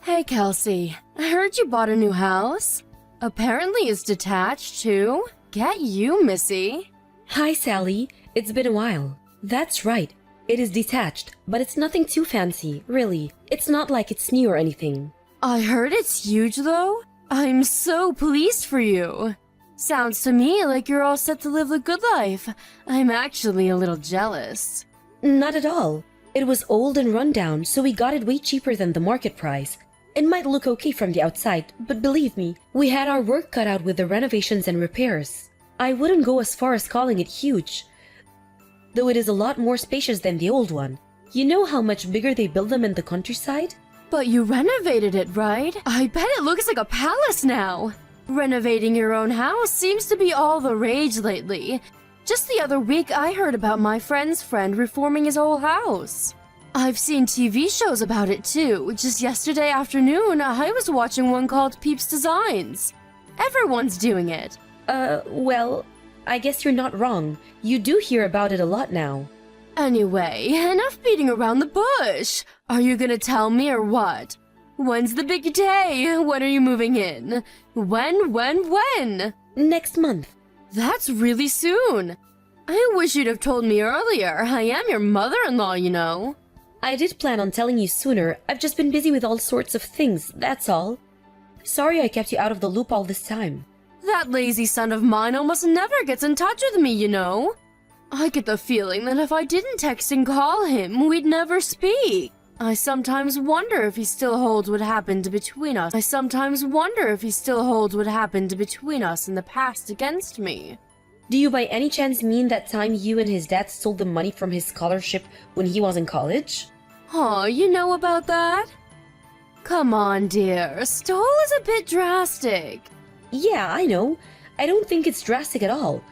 Hey, Kelsey. I heard you bought a new house. Apparently it's detached, too. Get you, Missy. Hi, Sally. It's been a while. That's right. It is detached, but it's nothing too fancy, really. It's not like it's new or anything. I heard it's huge, though. I'm so pleased for you. Sounds to me like you're all set to live the good life. I'm actually a little jealous. Not at all. It was old and run down, so we got it way cheaper than the market price. It might look okay from the outside, but believe me, we had our work cut out with the renovations and repairs. I wouldn't go as far as calling it huge, though it is a lot more spacious than the old one. You know how much bigger they build them in the countryside? But you renovated it, right? I bet it looks like a palace now. Renovating your own house seems to be all the rage lately. Just the other week, I heard about my friend's friend reforming his whole house. I've seen TV shows about it too. Just yesterday afternoon, I was watching one called Peeps Designs. Everyone's doing it. Well, I guess you're not wrong. You do hear about it a lot now. Anyway, enough beating around the bush. Are you gonna tell me or what? When's the big day? When are you moving in? When? Next month. That's really soon. I wish you'd have told me earlier. I am your mother-in-law, you know. I did plan on telling you sooner. I've just been busy with all sorts of things, that's all. Sorry I kept you out of the loop all this time. That lazy son of mine almost never gets in touch with me, you know. I get the feeling that if I didn't text and call him, we'd never speak. I sometimes wonder if he still holds what happened between us. in the past against me. Do you by any chance mean that time you and his dad stole the money from his scholarship when he was in college? Huh, you know about that? Come on, dear. Stole is a bit drastic. Yeah, I know. I don't think it's drastic at all.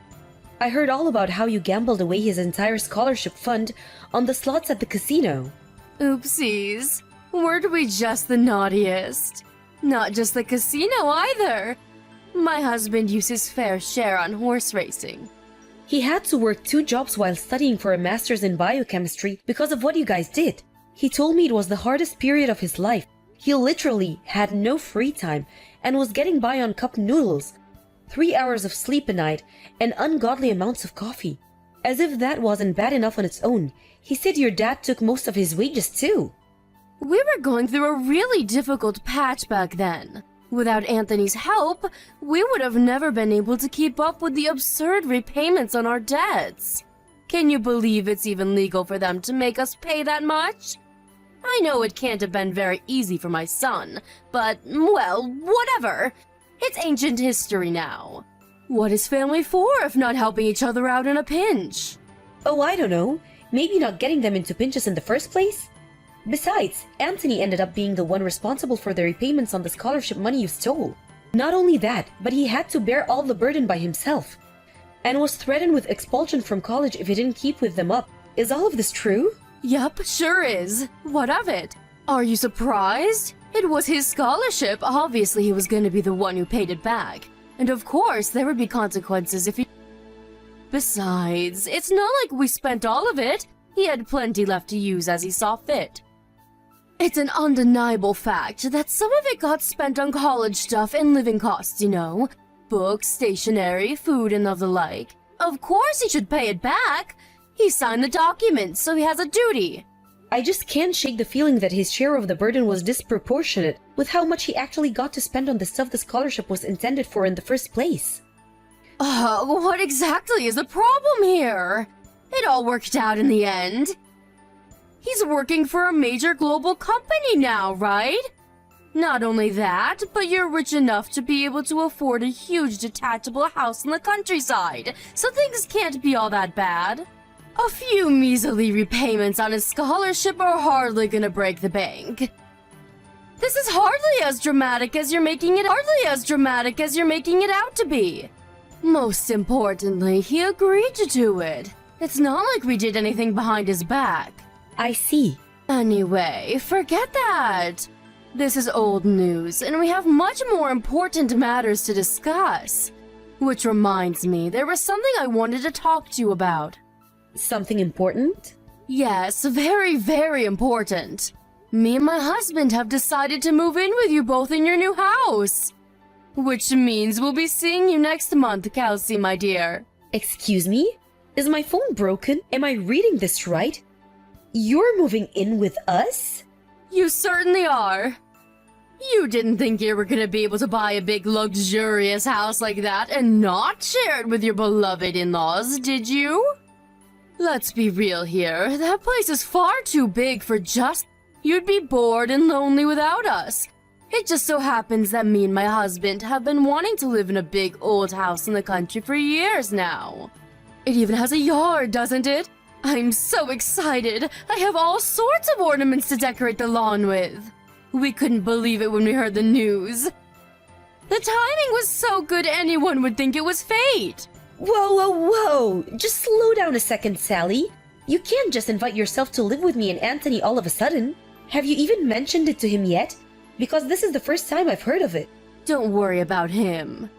I heard all about how you gambled away his entire scholarship fund on the slots at the casino. Oopsies. Weren't we just the naughtiest? Not just the casino either. My husband used his fair share on horse racing. He had to work 2 jobs while studying for a master's in biochemistry because of what you guys did. He told me it was the hardest period of his life. He literally had no free time and was getting by on cup noodles, 3 hours of sleep a night, and ungodly amounts of coffee. As if that wasn't bad enough on its own, he said your dad took most of his wages too. We were going through a really difficult patch back then. Without Anthony's help, we would have never been able to keep up with the absurd repayments on our debts. Can you believe it's even legal for them to make us pay that much? I know it can't have been very easy for my son, but, well, whatever. It's ancient history now. What is family for if not helping each other out in a pinch? Oh, I don't know. Maybe not getting them into pinches in the first place? Besides, Anthony ended up being the one responsible for the repayments on the scholarship money you stole. Not only that, but he had to bear all the burden by himself, and was threatened with expulsion from college if he didn't keep with them up. Is all of this true? Yup, sure is. What of it? Are you surprised? It was his scholarship. Obviously, he was going to be the one who paid it back. And of course, there would be consequences if he... Besides, it's not like we spent all of it. He had plenty left to use as he saw fit. It's an undeniable fact that some of it got spent on college stuff and living costs, you know. Books, stationery, food, and of the like. Of course he should pay it back. He signed the documents, so he has a duty. I just can't shake the feeling that his share of the burden was disproportionate with how much he actually got to spend on the stuff the scholarship was intended for in the first place. What exactly is the problem here? It all worked out in the end. He's working for a major global company now, right? Not only that, but you're rich enough to be able to afford a huge detachable house in the countryside, so things can't be all that bad. A few measly repayments on his scholarship are hardly gonna break the bank. This is hardly as dramatic as you're making it out to be. Most importantly, he agreed to do it. It's not like we did anything behind his back. I see. Anyway, forget that. This is old news, and we have much more important matters to discuss. Which reminds me, there was something I wanted to talk to you about. Something important? Yes, very, very important. Me and my husband have decided to move in with you both in your new house. Which means we'll be seeing you next month, Kelsey, my dear. Excuse me? Is my phone broken? Am I reading this right? You're moving in with us? You certainly are. You didn't think you were gonna be able to buy a big luxurious house like that and not share it with your beloved in-laws, did you? Let's be real here. That place is far too big for just... You'd be bored and lonely without us. It just so happens that me and my husband have been wanting to live in a big old house in the country for years now. It even has a yard, doesn't it? I'm so excited. I have all sorts of ornaments to decorate the lawn with. We couldn't believe it when we heard the news. The timing was so good anyone would think it was fate. Whoa, whoa, whoa! Just slow down a second, Sally. You can't just invite yourself to live with me and Anthony all of a sudden. Have you even mentioned it to him yet? Because this is the first time I've heard of it. Don't worry about him.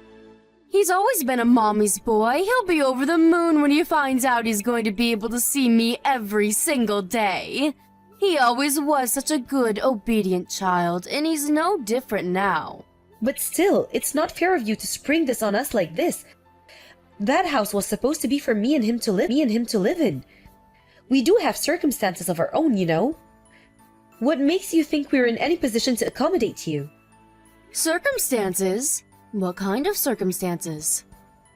He's always been a mommy's boy. He'll be over the moon when he finds out he's going to be able to see me every single day. He always was such a good, obedient child, and he's no different now. But still, it's not fair of you to spring this on us like this. That house was supposed to be for me and him to live in. We do have circumstances of our own, you know. What makes you think we're in any position to accommodate you? Circumstances? What kind of circumstances?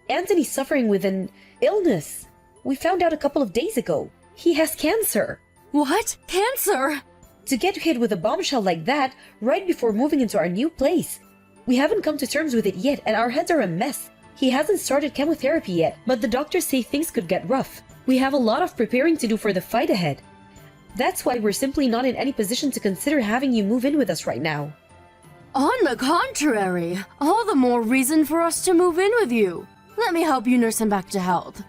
Anthony's suffering with an illness. We found out a couple of days ago. He has cancer. What? Cancer? To get hit with a bombshell like that right before moving into our new place. We haven't come to terms with it yet and our heads are a mess. He hasn't started chemotherapy yet, but the doctors say things could get rough. We have a lot of preparing to do for the fight ahead. That's why we're simply not in any position to consider having you move in with us right now. On the contrary, all the more reason for us to move in with you. Let me help you nurse him back to health.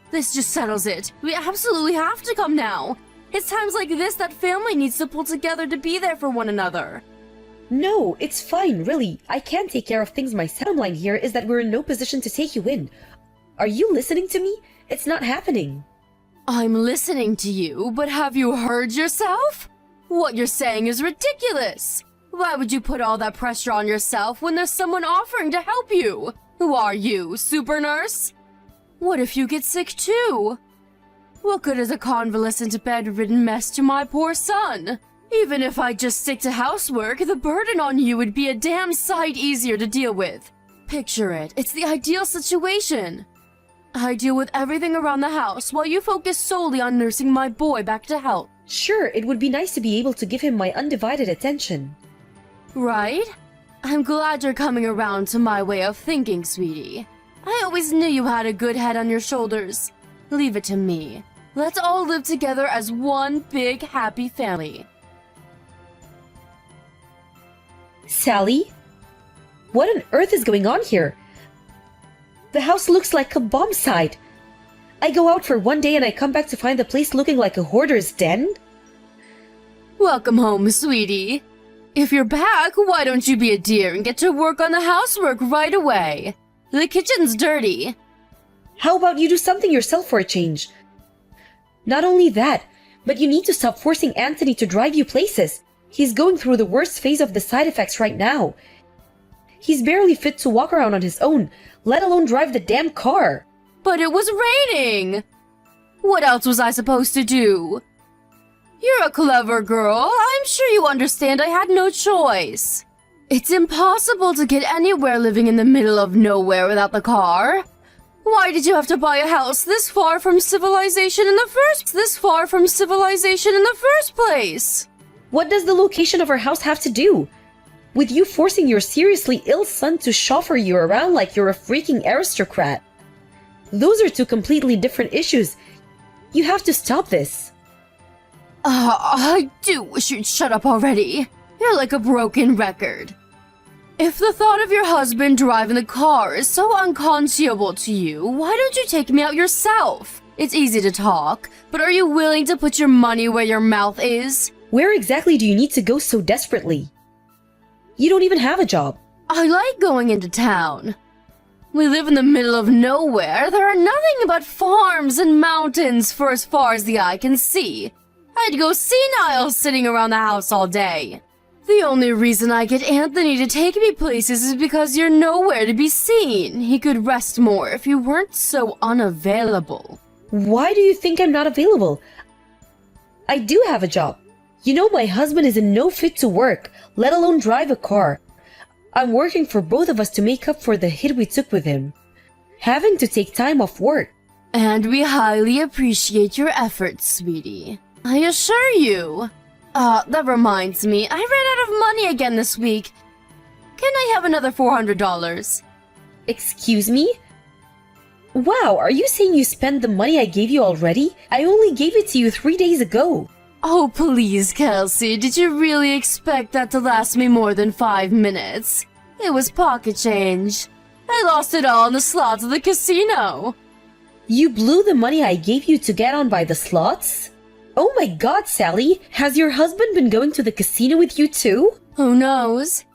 This just settles it. We absolutely have to come now. It's times like this that family needs to pull together to be there for one another. No, it's fine, really. I can take care of things myself. Line here is that we're in no position to take you in. Are you listening to me? It's not happening. I'm listening to you, but have you heard yourself? What you're saying is ridiculous. Why would you put all that pressure on yourself when there's someone offering to help you? Who are you, super nurse? What if you get sick too? What good is a convalescent bedridden mess to my poor son? Even if I just stick to housework, the burden on you would be a damn sight easier to deal with. Picture it. It's the ideal situation. I deal with everything around the house while you focus solely on nursing my boy back to health. Sure, it would be nice to be able to give him my undivided attention. Right? I'm glad you're coming around to my way of thinking, sweetie. I always knew you had a good head on your shoulders. Leave it to me. Let's all live together as one big happy family. Sally? What on earth is going on here? The house looks like a bomb site. I go out for one day and I come back to find the place looking like a hoarder's den? Welcome home, sweetie. If you're back, why don't you be a dear and get to work on the housework right away? The kitchen's dirty. How about you do something yourself for a change? Not only that, but you need to stop forcing Anthony to drive you places. He's going through the worst phase of the side effects right now. He's barely fit to walk around on his own, let alone drive the damn car. But it was raining. What else was I supposed to do? You're a clever girl. I'm sure you understand I had no choice. It's impossible to get anywhere living in the middle of nowhere without the car. Why did you have to buy a house this far from civilization in the first place? What does the location of our house have to do with you forcing your seriously ill son to chauffeur you around like you're a freaking aristocrat? Those are two completely different issues. You have to stop this. I do wish you'd shut up already. You're like a broken record. If the thought of your husband driving the car is so unconscionable to you, why don't you take me out yourself? It's easy to talk, but are you willing to put your money where your mouth is? Where exactly do you need to go so desperately? You don't even have a job. I like going into town. We live in the middle of nowhere. There are nothing but farms and mountains for as far as the eye can see. I'd go senile sitting around the house all day. The only reason I get Anthony to take me places is because you're nowhere to be seen. He could rest more if you weren't so unavailable. Why do you think I'm not available? I do have a job. You know, my husband is in no fit to work, let alone drive a car. I'm working for both of us to make up for the hit we took with him. Having to take time off work. And we highly appreciate your efforts, sweetie. I assure you. That reminds me, I ran out of money again this week. Can I have another $400? Excuse me? Wow, are you saying you spent the money I gave you already? I only gave it to you 3 days ago. Oh, please, Kelsey, did you really expect that to last me more than 5 minutes? It was pocket change. I lost it all in the slots of the casino. You blew the money I gave you to get on by the slots? Oh my god, Sally, has your husband been going to the casino with you too? Who knows?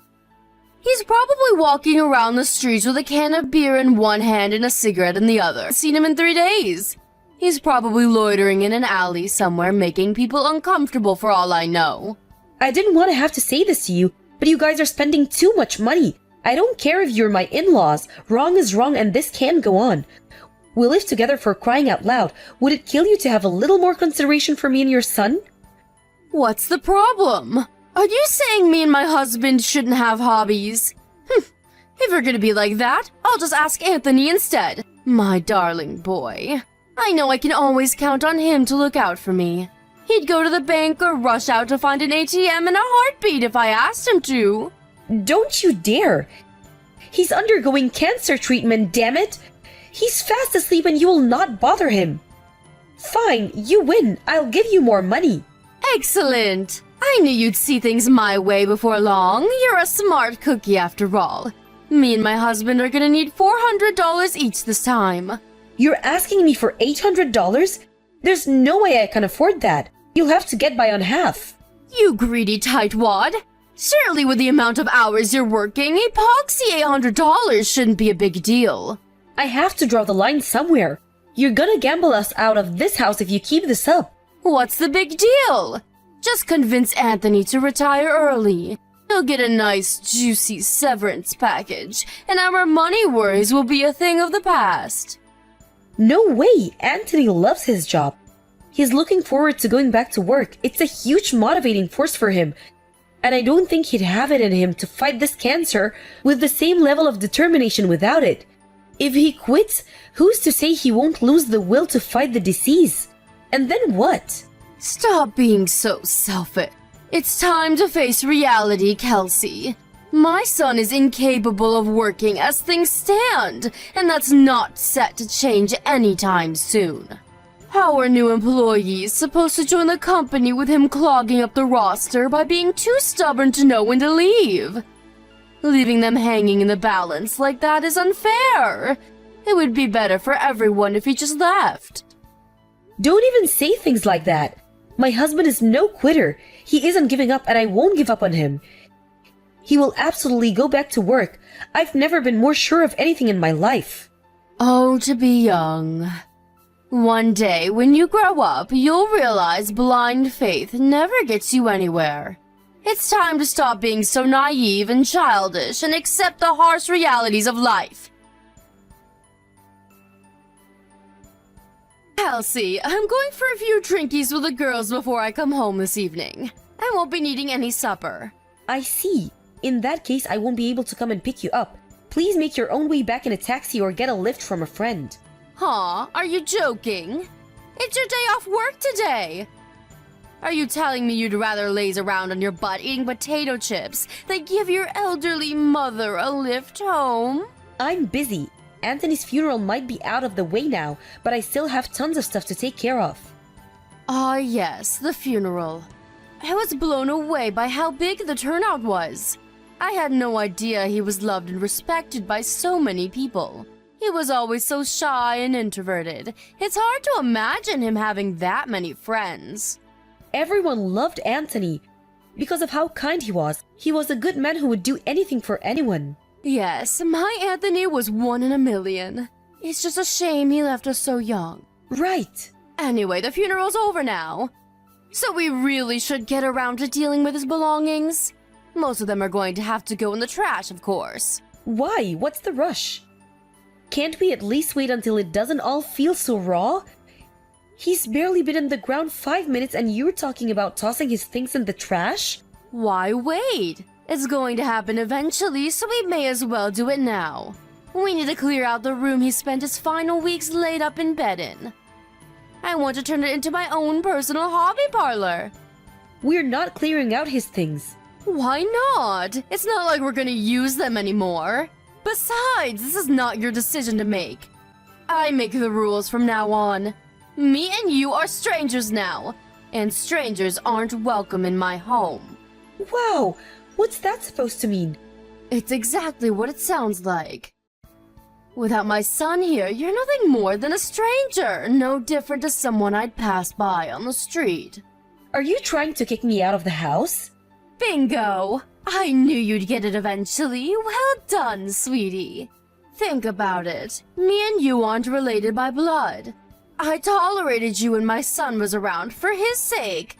He's probably walking around the streets with a can of beer in one hand and a cigarette in the other. Seen him in 3 days. He's probably loitering in an alley somewhere making people uncomfortable for all I know. I didn't want to have to say this to you, but you guys are spending too much money. I don't care if you're my in-laws. Wrong is wrong and this can't go on. We live together, for crying out loud. Would it kill you to have a little more consideration for me and your son? What's the problem? Are you saying me and my husband shouldn't have hobbies? If you're gonna be like that, I'll just ask Anthony instead. My darling boy. I know I can always count on him to look out for me. He'd go to the bank or rush out to find an ATM in a heartbeat if I asked him to. Don't you dare! He's undergoing cancer treatment, damn it! He's fast asleep and you will not bother him. Fine, you win. I'll give you more money. Excellent. I knew you'd see things my way before long. You're a smart cookie after all. Me and my husband are gonna need $400 each this time. You're asking me for $800? There's no way I can afford that. You'll have to get by on half. You greedy tightwad. Surely with the amount of hours you're working, epoxy $800 shouldn't be a big deal. I have to draw the line somewhere. You're gonna gamble us out of this house if you keep this up. What's the big deal? Just convince Anthony to retire early. He'll get a nice, juicy severance package, and our money worries will be a thing of the past. No way! Anthony loves his job. He's looking forward to going back to work. It's a huge motivating force for him. And I don't think he'd have it in him to fight this cancer with the same level of determination without it. If he quits, who's to say he won't lose the will to fight the disease? And then what? Stop being so selfish. It's time to face reality, Kelsey. My son is incapable of working as things stand, and that's not set to change anytime soon. How are new employees supposed to join the company with him clogging up the roster by being too stubborn to know when to leave? Leaving them hanging in the balance like that is unfair. It would be better for everyone if he just left. Don't even say things like that. My husband is no quitter. He isn't giving up and I won't give up on him. He will absolutely go back to work. I've never been more sure of anything in my life. Oh, to be young. One day, when you grow up, you'll realize blind faith never gets you anywhere. It's time to stop being so naive and childish and accept the harsh realities of life. Kelsey, I'm going for a few drinkies with the girls before I come home this evening. I won't be needing any supper. I see. In that case, I won't be able to come and pick you up. Please make your own way back in a taxi or get a lift from a friend. Huh? Are you joking? It's your day off work today. Are you telling me you'd rather laze around on your butt eating potato chips than give your elderly mother a lift home? I'm busy. Anthony's funeral might be out of the way now, but I still have tons of stuff to take care of. Ah, yes, the funeral. I was blown away by how big the turnout was. I had no idea he was loved and respected by so many people. He was always so shy and introverted. It's hard to imagine him having that many friends. Everyone loved Anthony because of how kind he was. He was a good man who would do anything for anyone. Yes, my Anthony was 1 in a million. It's just a shame he left us so young. Right. Anyway, the funeral's over now. So we really should get around to dealing with his belongings. Most of them are going to have to go in the trash, of course. Why? What's the rush? Can't we at least wait until it doesn't all feel so raw? He's barely been in the ground 5 minutes and you're talking about tossing his things in the trash? Why wait? It's going to happen eventually, so we may as well do it now. We need to clear out the room he spent his final weeks laid up in bed in. I want to turn it into my own personal hobby parlor. We're not clearing out his things. Why not? It's not like we're gonna use them anymore. Besides, this is not your decision to make. I make the rules from now on. Me and you are strangers now, and strangers aren't welcome in my home. Wow, what's that supposed to mean? It's exactly what it sounds like. Without my son here, you're nothing more than a stranger, no different to someone I'd pass by on the street. Are you trying to kick me out of the house? Bingo! I knew you'd get it eventually. Well done, sweetie. Think about it. Me and you aren't related by blood. I tolerated you when my son was around for his sake,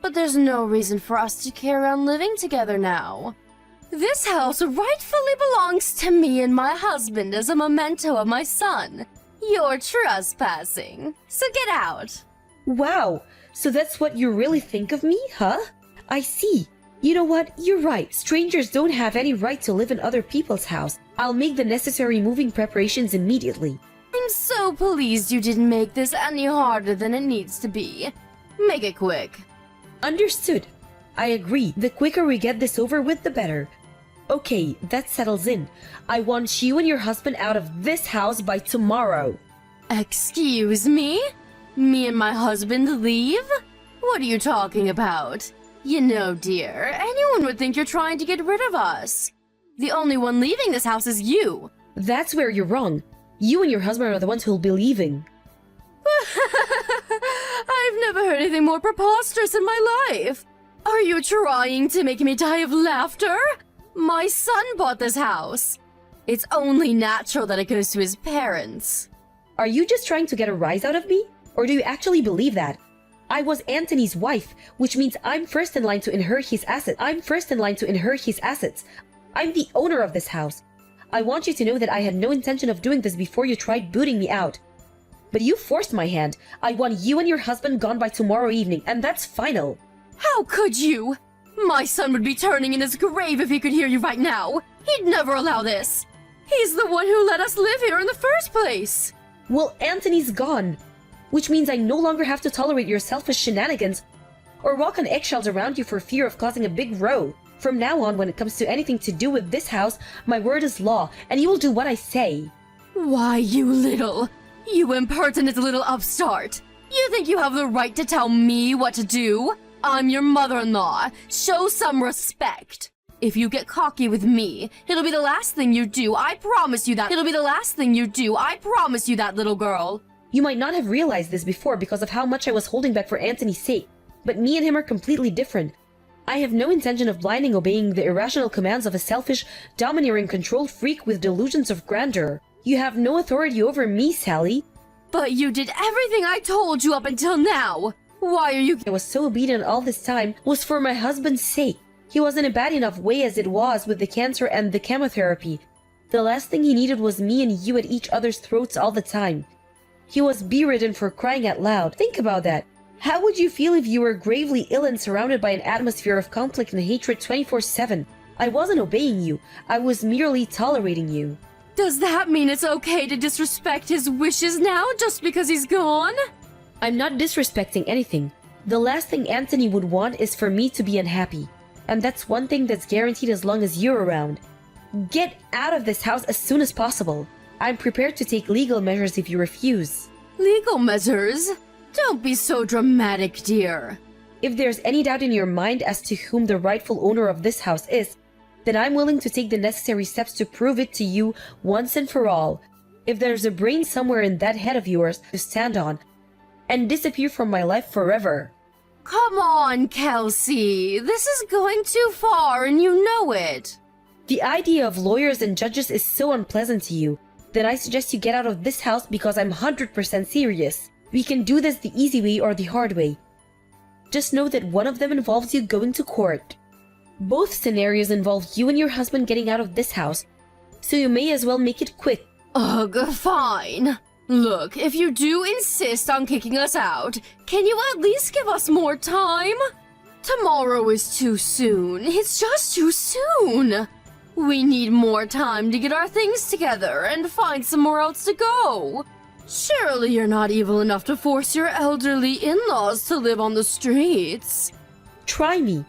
but there's no reason for us to carry on living together now. This house rightfully belongs to me and my husband as a memento of my son. You're trespassing, so get out. Wow, so that's what you really think of me, huh? I see. You know what? You're right. Strangers don't have any right to live in other people's house. I'll make the necessary moving preparations immediately. I'm so pleased you didn't make this any harder than it needs to be. Make it quick. Understood. I agree. The quicker we get this over with, the better. Okay, that settles in. I want you and your husband out of this house by tomorrow. Excuse me? Me and my husband leave? What are you talking about? You know, dear, anyone would think you're trying to get rid of us. The only one leaving this house is you. That's where you're wrong. You and your husband are the ones who'll be leaving. I've never heard anything more preposterous in my life. Are you trying to make me die of laughter? My son bought this house. It's only natural that it goes to his parents. Are you just trying to get a rise out of me? Or do you actually believe that? I was Anthony's wife, which means I'm first in line to inherit his assets. I'm the owner of this house. I want you to know that I had no intention of doing this before you tried booting me out. But you forced my hand. I want you and your husband gone by tomorrow evening, and that's final. How could you? My son would be turning in his grave if he could hear you right now. He'd never allow this. He's the one who let us live here in the first place. Well, Anthony's gone. Which means I no longer have to tolerate your selfish shenanigans or walk on eggshells around you for fear of causing a big row. From now on, when it comes to anything to do with this house, my word is law, and you will do what I say. Why, you impertinent little upstart. You think you have the right to tell me what to do? I'm your mother-in-law. Show some respect. If you get cocky with me, it'll be the last thing you do. I promise you that. It'll be the last thing you do. I promise you that, little girl. You might not have realized this before because of how much I was holding back for Anthony's sake, but me and him are completely different. I have no intention of blindly obeying the irrational commands of a selfish, domineering, controlled freak with delusions of grandeur. You have no authority over me, Sally. But you did everything I told you up until now. Why are you— I was so obedient all this time was for my husband's sake. He was in a bad enough way as it was with the cancer and the chemotherapy. The last thing he needed was me and you at each other's throats all the time. He was bedridden, for crying out loud. Think about that. How would you feel if you were gravely ill and surrounded by an atmosphere of conflict and hatred 24/7? I wasn't obeying you. I was merely tolerating you. Does that mean it's okay to disrespect his wishes now just because he's gone? I'm not disrespecting anything. The last thing Anthony would want is for me to be unhappy. And that's one thing that's guaranteed as long as you're around. Get out of this house as soon as possible. I'm prepared to take legal measures if you refuse. Legal measures? Don't be so dramatic, dear. If there's any doubt in your mind as to whom the rightful owner of this house is, then I'm willing to take the necessary steps to prove it to you once and for all. If there's a brain somewhere in that head of yours to stand on and disappear from my life forever. Come on, Kelsey. This is going too far and you know it. The idea of lawyers and judges is so unpleasant to you that I suggest you get out of this house because I'm 100% serious. We can do this the easy way or the hard way. Just know that one of them involves you going to court. Both scenarios involve you and your husband getting out of this house, so you may as well make it quick. Ugh, fine. Look, if you do insist on kicking us out, can you at least give us more time? Tomorrow is too soon. It's just too soon. We need more time to get our things together and find somewhere else to go. Surely you're not evil enough to force your elderly in-laws to live on the streets. Try me.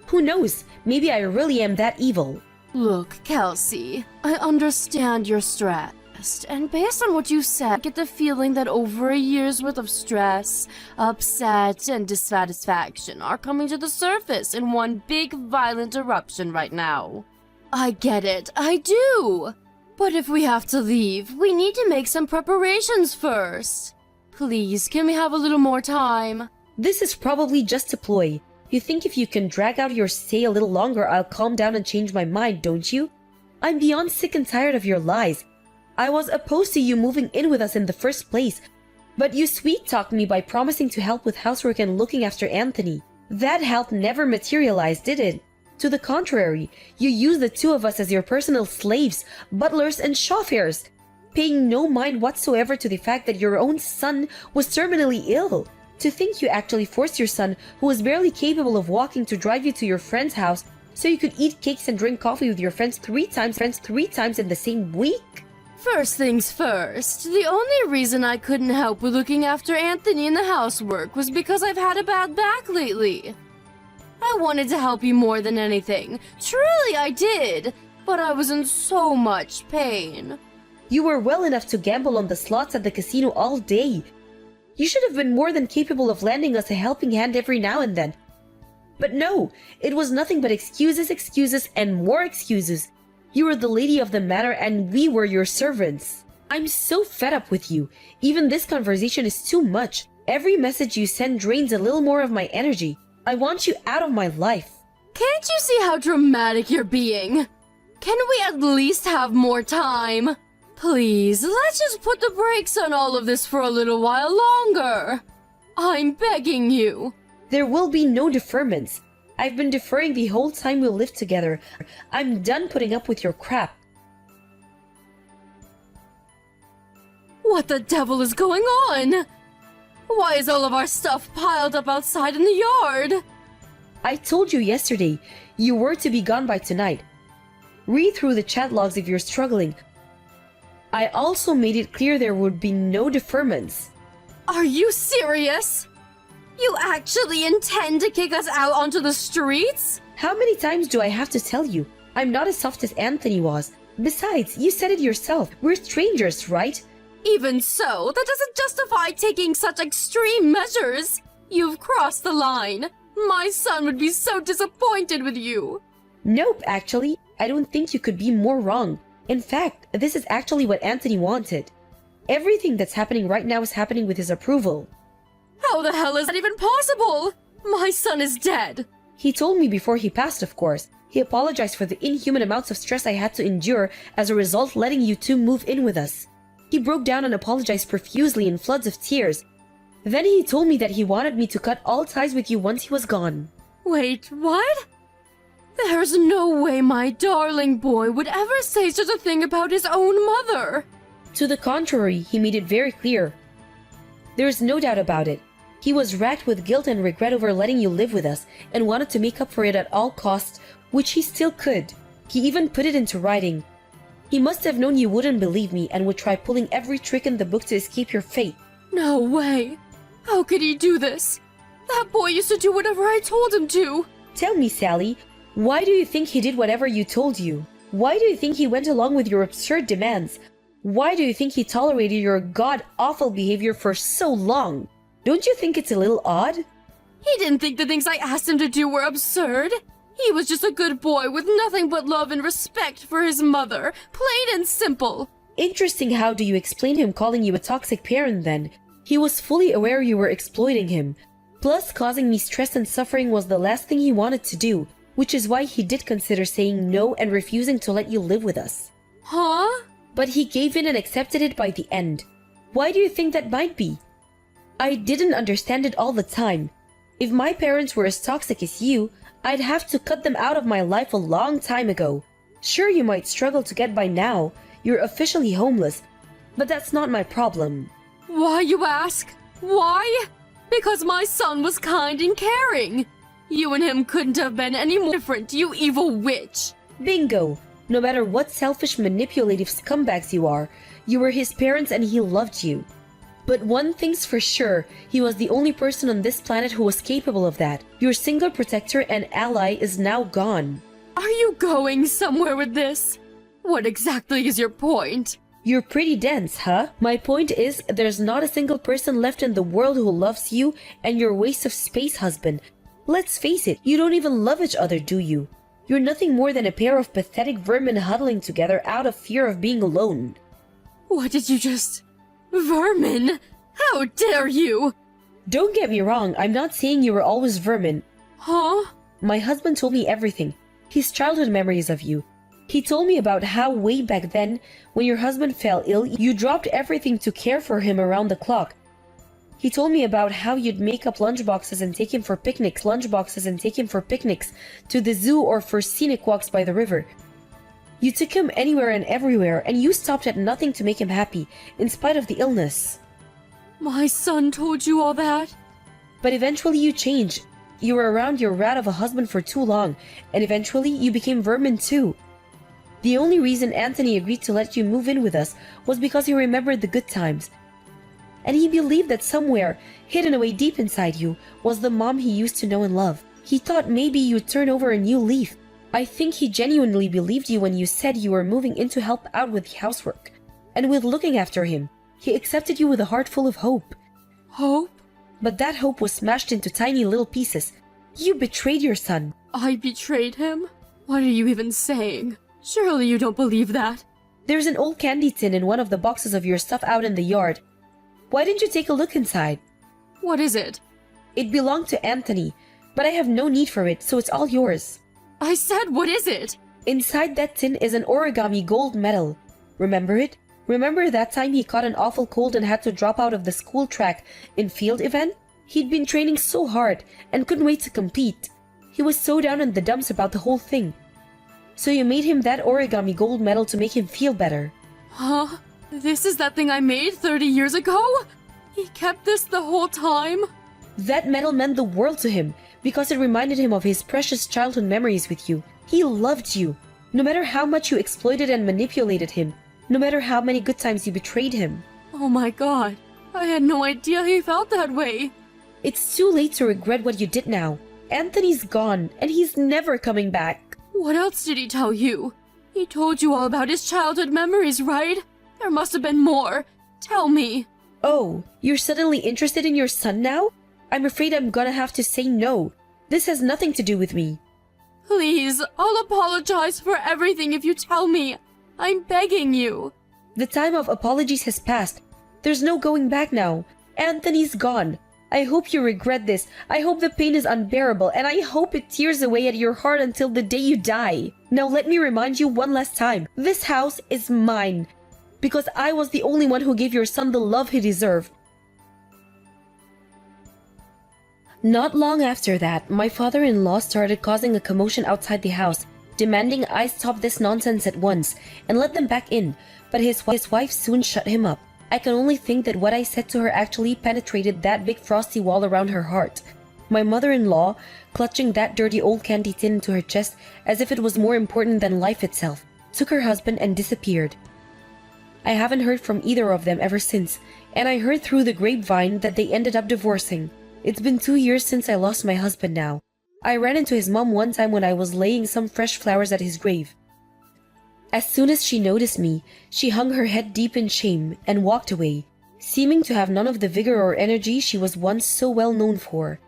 Who knows? Maybe I really am that evil. Look, Kelsey, I understand you're stressed, and based on what you said, I get the feeling that over a year's worth of stress, upset, and dissatisfaction are coming to the surface in one big violent eruption right now. I get it, I do. But if we have to leave, we need to make some preparations first. Please, can we have a little more time? This is probably just a ploy. You think if you can drag out your stay a little longer, I'll calm down and change my mind, don't you? I'm beyond sick and tired of your lies. I was opposed to you moving in with us in the first place, but you sweet-talked me by promising to help with housework and looking after Anthony. That help never materialized, did it? To the contrary, you used the two of us as your personal slaves, butlers, and chauffeurs, paying no mind whatsoever to the fact that your own son was terminally ill. To think you actually forced your son, who was barely capable of walking, to drive you to your friend's house so you could eat cakes and drink coffee with your friends three times in the same week? First things first, the only reason I couldn't help with looking after Anthony in the housework was because I've had a bad back lately. I wanted to help you more than anything. Truly I did, but I was in so much pain. You were well enough to gamble on the slots at the casino all day. You should have been more than capable of lending us a helping hand every now and then. But no, it was nothing but excuses, and more excuses. You were the lady of the manor and we were your servants. I'm so fed up with you. Even this conversation is too much. Every message you send drains a little more of my energy. I want you out of my life. Can't you see how dramatic you're being? Can we at least have more time? Please, let's just put the brakes on all of this for a little while longer. I'm begging you. There will be no deferments. I've been deferring the whole time we'll live together. I'm done putting up with your crap. What the devil is going on? Why is all of our stuff piled up outside in the yard? I told you yesterday you were to be gone by tonight. Read through the chat logs if you're struggling. I also made it clear there would be no deferments. Are you serious? You actually intend to kick us out onto the streets? How many times do I have to tell you? I'm not as soft as Anthony was. Besides, you said it yourself. We're strangers, right? Even so, that doesn't justify taking such extreme measures. You've crossed the line. My son would be so disappointed with you. Nope, actually. I don't think you could be more wrong. In fact, this is actually what Anthony wanted. Everything that's happening right now is happening with his approval. How the hell is that even possible? My son is dead. He told me before he passed, of course. He apologized for the inhuman amounts of stress I had to endure as a result letting you two move in with us. He broke down and apologized profusely in floods of tears. Then he told me that he wanted me to cut all ties with you once he was gone. Wait, what? There's no way my darling boy would ever say such a thing about his own mother. To the contrary, he made it very clear. There's no doubt about it. He was racked with guilt and regret over letting you live with us and wanted to make up for it at all costs, which he still could. He even put it into writing. He must have known you wouldn't believe me and would try pulling every trick in the book to escape your fate. No way. How could he do this? That boy used to do whatever I told him to. Tell me, Sally, why do you think he did whatever you told you? Why do you think he went along with your absurd demands? Why do you think he tolerated your god-awful behavior for so long? Don't you think it's a little odd? He didn't think the things I asked him to do were absurd. He was just a good boy with nothing but love and respect for his mother, plain and simple. Interesting. How do you explain him calling you a toxic parent then? He was fully aware you were exploiting him. Plus, causing me stress and suffering was the last thing he wanted to do, which is why he did consider saying no and refusing to let you live with us. Huh? But he gave in and accepted it by the end. Why do you think that might be? I didn't understand it all the time. If my parents were as toxic as you, I'd have to cut them out of my life a long time ago. Sure, you might struggle to get by now. You're officially homeless. But that's not my problem. Why, you ask? Why? Because my son was kind and caring. You and him couldn't have been any more different, you evil witch. Bingo! No matter what selfish, manipulative scumbags you are, you were his parents and he loved you. But one thing's for sure, he was the only person on this planet who was capable of that. Your single protector and ally is now gone. Are you going somewhere with this? What exactly is your point? You're pretty dense, huh? My point is, there's not a single person left in the world who loves you and your waste of space husband. Let's face it, you don't even love each other, do you? You're nothing more than a pair of pathetic vermin huddling together out of fear of being alone. What did you just... Vermin? How dare you? Don't get me wrong, I'm not saying you were always vermin. Huh? My husband told me everything. His childhood memories of you. He told me about how way back then, when your husband fell ill, you dropped everything to care for him around the clock. He told me about how you'd make up lunchboxes and take him for picnics, to the zoo or for scenic walks by the river. You took him anywhere and everywhere, and you stopped at nothing to make him happy, in spite of the illness. My son told you all that? But eventually you changed. You were around your rat of a husband for too long, and eventually you became vermin too. The only reason Anthony agreed to let you move in with us was because he remembered the good times. And he believed that somewhere, hidden away deep inside you, was the mom he used to know and love. He thought maybe you'd turn over a new leaf. I think he genuinely believed you when you said you were moving in to help out with the housework. And with looking after him, he accepted you with a heart full of hope. Hope? But that hope was smashed into tiny little pieces. You betrayed your son. I betrayed him? What are you even saying? Surely you don't believe that. There's an old candy tin in one of the boxes of your stuff out in the yard. Why didn't you take a look inside? What is it? It belonged to Anthony, but I have no need for it, so it's all yours. I said, what is it? Inside that tin is an origami gold medal. Remember it? Remember that time he caught an awful cold and had to drop out of the school track in field event? He'd been training so hard and couldn't wait to compete. He was so down in the dumps about the whole thing. So you made him that origami gold medal to make him feel better. Huh? This is that thing I made 30 years ago? He kept this the whole time? That medal meant the world to him because it reminded him of his precious childhood memories with you. He loved you. No matter how much you exploited and manipulated him, no matter how many good times you betrayed him. Oh my god, I had no idea he felt that way. It's too late to regret what you did now. Anthony's gone, and he's never coming back. What else did he tell you? He told you all about his childhood memories, right? There must have been more. Tell me. Oh, you're suddenly interested in your son now? I'm afraid I'm gonna have to say no. This has nothing to do with me. Please, I'll apologize for everything if you tell me. I'm begging you. The time of apologies has passed. There's no going back now. Anthony's gone. I hope you regret this. I hope the pain is unbearable, and I hope it tears away at your heart until the day you die. Now let me remind you one last time. This house is mine. Because I was the only one who gave your son the love he deserved. Not long after that, my father-in-law started causing a commotion outside the house, demanding I stop this nonsense at once and let them back in, but his wife soon shut him up. I can only think that what I said to her actually penetrated that big frosty wall around her heart. My mother-in-law, clutching that dirty old candy tin into her chest as if it was more important than life itself, took her husband and disappeared. I haven't heard from either of them ever since, and I heard through the grapevine that they ended up divorcing. It's been 2 years since I lost my husband now. I ran into his mom one time when I was laying some fresh flowers at his grave. As soon as she noticed me, she hung her head deep in shame and walked away, seeming to have none of the vigor or energy she was once so well known for.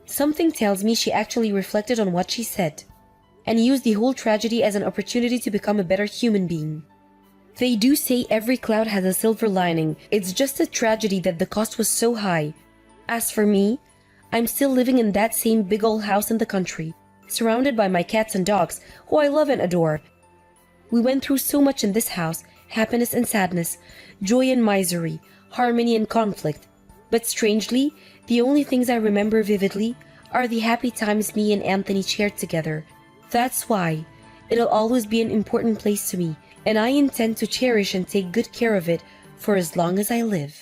Something tells me she actually reflected on what she said, and used the whole tragedy as an opportunity to become a better human being. They do say every cloud has a silver lining. It's just a tragedy that the cost was so high. As for me, I'm still living in that same big old house in the country, surrounded by my cats and dogs, who I love and adore. We went through so much in this house, happiness and sadness, joy and misery, harmony and conflict. But strangely, the only things I remember vividly are the happy times me and Anthony shared together. That's why it'll always be an important place to me, and I intend to cherish and take good care of it for as long as I live.